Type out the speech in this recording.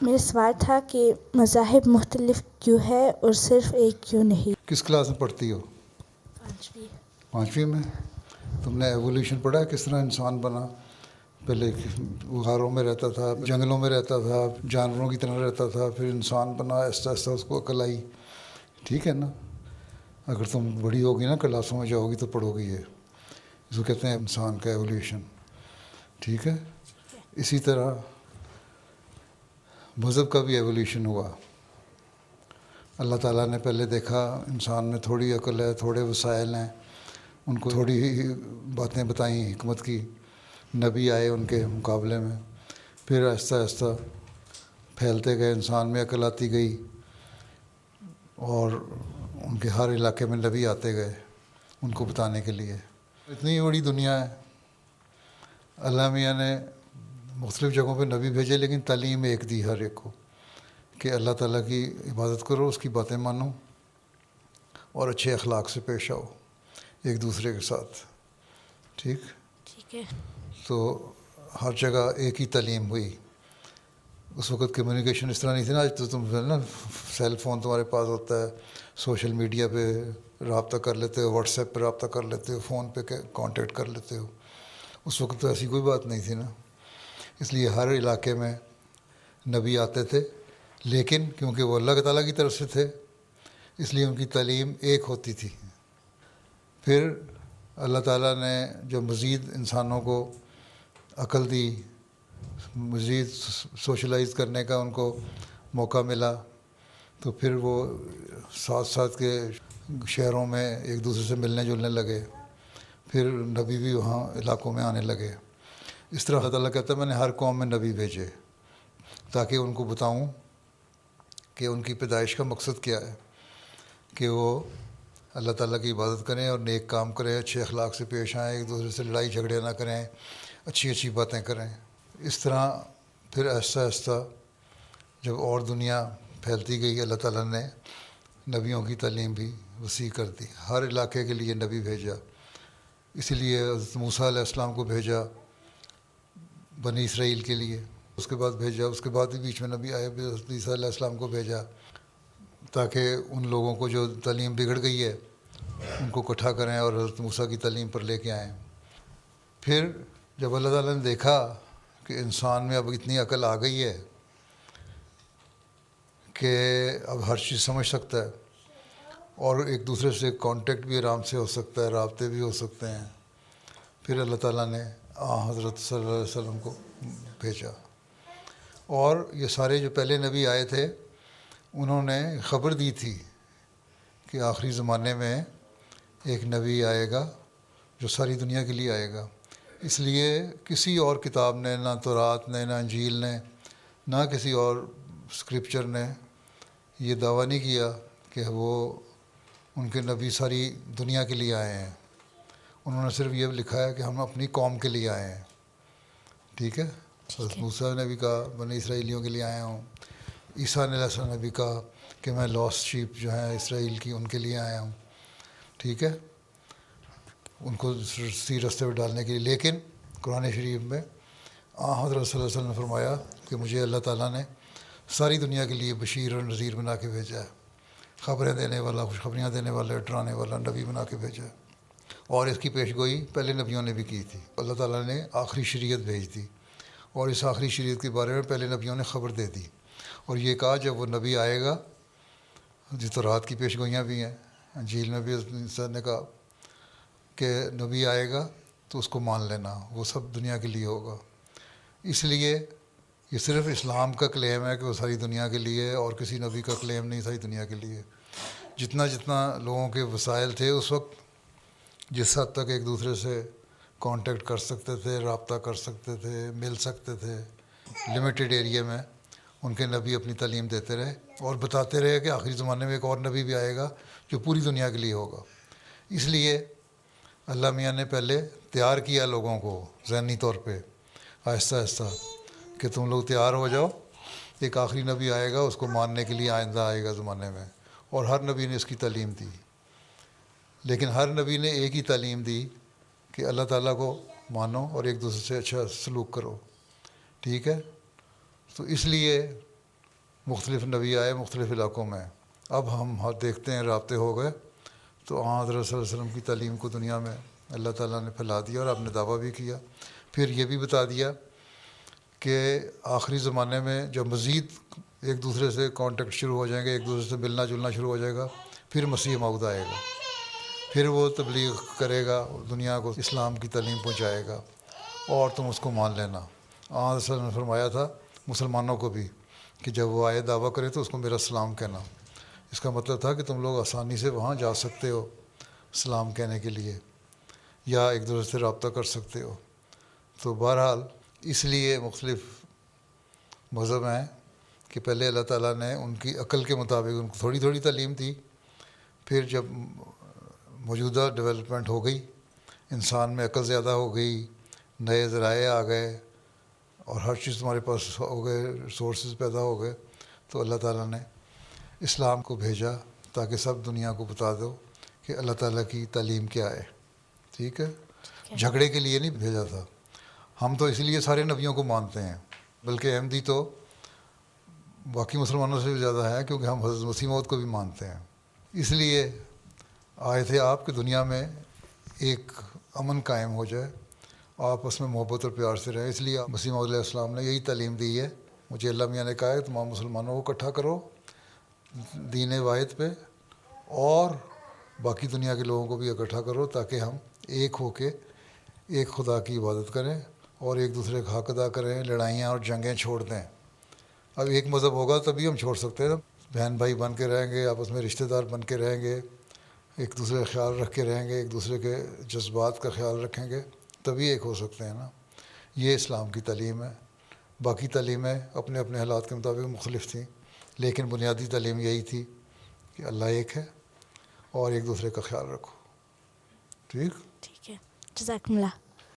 میرا سوال تھا کہ مذاہب مختلف کیوں ہے اور صرف ایک کیوں نہیں؟ کس کلاس میں پڑھتی ہو؟ پانچویں میں. تم نے ایولیوشن پڑھا ہے کس طرح انسان بنا؟ پہلے غاروں میں رہتا تھا، جنگلوں میں رہتا تھا، جانوروں کی طرح رہتا تھا، پھر انسان بنا، آہستہ آہستہ اس کو عقل آئی. ٹھیک ہے نا؟ اگر تم بڑی ہوگی نا، کلاسوں میں جاؤ گی تو پڑھو گی یہ، اس کو کہتے ہیں انسان کا ایولیوشن. ٹھیک ہے. اسی طرح مذہب کا بھی ایولیوشن ہوا. اللہ تعالیٰ نے پہلے دیکھا انسان میں تھوڑی عقل ہے، تھوڑے وسائل ہیں، ان کو تھوڑی ہی باتیں بتائیں حکمت کی، نبی آئے ان کے مقابلے میں. پھر آہستہ آہستہ پھیلتے گئے، انسان میں عقل آتی گئی، اور ان کے ہر علاقے میں نبی آتے گئے ان کو بتانے کے لیے. اتنی بڑی دنیا ہے، اللہ میاں نے مختلف جگہوں پہ نبی بھیجے، لیکن تعلیم ایک دی ہر ایک کو کہ اللہ تعالیٰ کی عبادت کرو، اس کی باتیں مانو، اور اچھے اخلاق سے پیش آؤ ایک دوسرے کے ساتھ. ٹھیک ہے. تو ہر جگہ ایک ہی تعلیم ہوئی. اس وقت کمیونیکیشن اس طرح نہیں تھی نا. آج تو تم نا سیل فون تمہارے پاس ہوتا ہے، سوشل میڈیا پہ رابطہ کر لیتے ہو، واٹس ایپ پہ رابطہ کر لیتے ہو، فون پہ کانٹیکٹ کر لیتے ہو. اس وقت تو ایسی کوئی بات نہیں تھی نا. اس لیے ہر علاقے میں نبی آتے تھے، لیکن کیونکہ وہ اللہ تعالیٰ کی طرف سے تھے اس لیے ان کی تعلیم ایک ہوتی تھی. پھر اللہ تعالیٰ نے جو مزید انسانوں کو عقل دی، مزید سوشلائز کرنے کا ان کو موقع ملا، تو پھر وہ ساتھ ساتھ کے شہروں میں ایک دوسرے سے ملنے جلنے لگے. پھر نبی بھی وہاں علاقوں میں آنے لگے. اس طرح اللہ تعالیٰ کہتا ہے میں نے ہر قوم میں نبی بھیجے تاکہ ان کو بتاؤں کہ ان کی پیدائش کا مقصد کیا ہے، کہ وہ اللہ تعالیٰ کی عبادت کریں اور نیک کام کریں، اچھے اخلاق سے پیش آئیں، ایک دوسرے سے لڑائی جھگڑے نہ کریں، اچھی اچھی باتیں کریں. اس طرح پھر آہستہ آہستہ جب اور دنیا پھیلتی گئی، اللہ تعالیٰ نے نبیوں کی تعلیم بھی وسیع کر دی، ہر علاقے کے لیے نبی بھیجا. اسی لیے حضرت موسیٰ علیہ السلام کو بھیجا بنی اسرائیل کے لیے، اس کے بعد بھیجا، اس کے بعد بھی بیچ میں نبی آئے، حضرت عیسیٰ علیہ السلام کو بھیجا تاکہ ان لوگوں کو جو تعلیم بگڑ گئی ہے ان کو اکٹھا کریں اور حضرت موسیٰ کی تعلیم پر لے کے آئیں. پھر جب اللہ تعالیٰ نے دیکھا کہ انسان میں اب اتنی عقل آ گئی ہے کہ اب ہر چیز سمجھ سکتا ہے اور ایک دوسرے سے کانٹیکٹ بھی آرام سے ہو سکتا ہے، رابطے بھی ہو سکتے ہیں، پھر اللہ تعالیٰ نے حضرت صلی اللہ علیہ وسلم کو بھیجا. اور یہ سارے جو پہلے نبی آئے تھے انہوں نے خبر دی تھی کہ آخری زمانے میں ایک نبی آئے گا جو ساری دنیا کے لیے آئے گا. اس لیے کسی اور کتاب نے، نہ تورات نے، نہ انجیل نے، نہ کسی اور اسکرپچر نے یہ دعویٰ نہیں کیا کہ وہ ان کے نبی ساری دنیا کے لیے آئے ہیں. انہوں نے صرف یہ لکھا ہے کہ ہم اپنی قوم کے لیے آئے ہیں. ٹھیک ہے. حضرت موسیٰ نے بھی کہا بنی اسرائیلیوں کے لیے آیا ہوں. عیسیٰ علیہ السلام نے بھی کہا کہ میں لاسٹ شیپ جو ہیں اسرائیل کی ان کے لیے آیا ہوں. ٹھیک ہے، ان کو صحیح راستے پہ ڈالنے کے لیے. لیکن قرآن شریف میں حضرت صلی اللہ علیہ وسلم نے فرمایا کہ مجھے اللہ تعالیٰ نے ساری دنیا کے لیے بشیر اور نذیر بنا کے بھیجا ہے، خبریں دینے والا، خوشخبریاں دینے والا، ڈرانے والا نبی بنا کے بھیجا ہے. اور اس کی پیش گوئی پہلے نبیوں نے بھی کی تھی. اللہ تعالیٰ نے آخری شریعت بھیج دی اور اس آخری شریعت کے بارے میں پہلے نبیوں نے خبر دے دی، اور یہ کہا جب وہ نبی آئے گا، جس تورات کی پیش گوئیاں بھی ہیں، انجیل میں بھی سر نے کہا کہ نبی آئے گا تو اس کو مان لینا، وہ سب دنیا کے لیے ہوگا. اس لیے یہ صرف اسلام کا کلیم ہے کہ وہ ساری دنیا کے لیے، اور کسی نبی کا کلیم نہیں ساری دنیا کے لیے. جتنا لوگوں کے وسائل تھے اس وقت، جس حد تک ایک دوسرے سے کانٹیکٹ کر سکتے تھے، رابطہ کر سکتے تھے، مل سکتے تھے، لمیٹڈ ایریا میں ان کے نبی اپنی تعلیم دیتے رہے اور بتاتے رہے کہ آخری زمانے میں ایک اور نبی بھی آئے گا جو پوری دنیا کے لیے ہوگا. اس لیے اللہ میاں نے پہلے تیار کیا لوگوں کو ذہنی طور پہ آہستہ آہستہ کہ تم لوگ تیار ہو جاؤ، ایک آخری نبی آئے گا، اس کو ماننے کے لیے آئندہ آئے گا زمانے میں. اور ہر نبی نے اس کی تعلیم دی، لیکن ہر نبی نے ایک ہی تعلیم دی کہ اللہ تعالیٰ کو مانو اور ایک دوسرے سے اچھا سلوک کرو. ٹھیک ہے. تو اس لیے مختلف نبی آئے مختلف علاقوں میں. اب ہم دیکھتے ہیں رابطے ہو گئے تو حضرت صلی اللہ علیہ وسلم کی تعلیم کو دنیا میں اللہ تعالیٰ نے پھیلا دیا اور آپ نے دعویٰ بھی کیا. پھر یہ بھی بتا دیا کہ آخری زمانے میں جب مزید ایک دوسرے سے کانٹیکٹ شروع ہو جائیں گے, ایک دوسرے سے ملنا جلنا شروع ہو جائے گا, پھر مسیح موعود آئے گا, پھر وہ تبلیغ کرے گا, دنیا کو اسلام کی تعلیم پہنچائے گا اور تم اس کو مان لینا. آن صلی اللہ علیہ وسلم نے فرمایا تھا مسلمانوں کو بھی کہ جب وہ آئے دعویٰ کرے تو اس کو میرا سلام کہنا. اس کا مطلب تھا کہ تم لوگ آسانی سے وہاں جا سکتے ہو سلام کہنے کے لیے یا ایک دوسرے سے رابطہ کر سکتے ہو. تو بہرحال اس لیے مختلف مذہب ہیں کہ پہلے اللہ تعالیٰ نے ان کی عقل کے مطابق ان کو تھوڑی تھوڑی تعلیم دی, پھر جب موجودہ ڈیولپمنٹ ہو گئی, انسان میں عقل زیادہ ہو گئی, نئے ذرائع آ گئے اور ہر چیز تمہارے پاس ہو گئے, ریسورسز پیدا ہو گئے, تو اللہ تعالیٰ نے اسلام کو بھیجا تاکہ سب دنیا کو بتا دو کہ اللہ تعالیٰ کی تعلیم کیا ہے. ٹھیک ہے, جھگڑے کے لیے نہیں بھیجا تھا. ہم تو اس لیے سارے نبیوں کو مانتے ہیں, بلکہ احمدی تو باقی مسلمانوں سے بھی زیادہ ہے کیونکہ ہم حضرت مسیح موعود کو بھی مانتے ہیں. اس لیے آئے تھے آپ کہ دنیا میں ایک امن قائم ہو جائے, آپس میں محبت اور پیار سے رہیں. اس لیے مسیح موعود علیہ السلام نے یہی تعلیم دی ہے. مجھے اللہ میاں نے کہا ہے تمام مسلمانوں کو اکٹھا کرو دین واحد پہ اور باقی دنیا کے لوگوں کو بھی اکٹھا کرو تاکہ ہم ایک ہو کے ایک خدا کی عبادت کریں اور ایک دوسرے کا حق ادا کریں, لڑائیاں اور جنگیں چھوڑ دیں. اب ایک مذہب ہوگا تبھی ہم چھوڑ سکتے ہیں. بہن بھائی بن کے رہیں گے, آپس میں رشتہ دار بن کے رہیں گے, ایک دوسرے کا خیال رکھ کے رہیں گے, ایک دوسرے کے جذبات کا خیال رکھیں گے, تبھی ایک ہو سکتے ہیں نا. یہ اسلام کی تعلیم ہے. باقی تعلیمیں اپنے اپنے حالات کے مطابق مختلف تھیں, لیکن بنیادی تعلیم یہی تھی کہ اللہ ایک ہے اور ایک دوسرے کا خیال رکھو. ٹھیک ٹھیک ہے, جزاکم اللہ.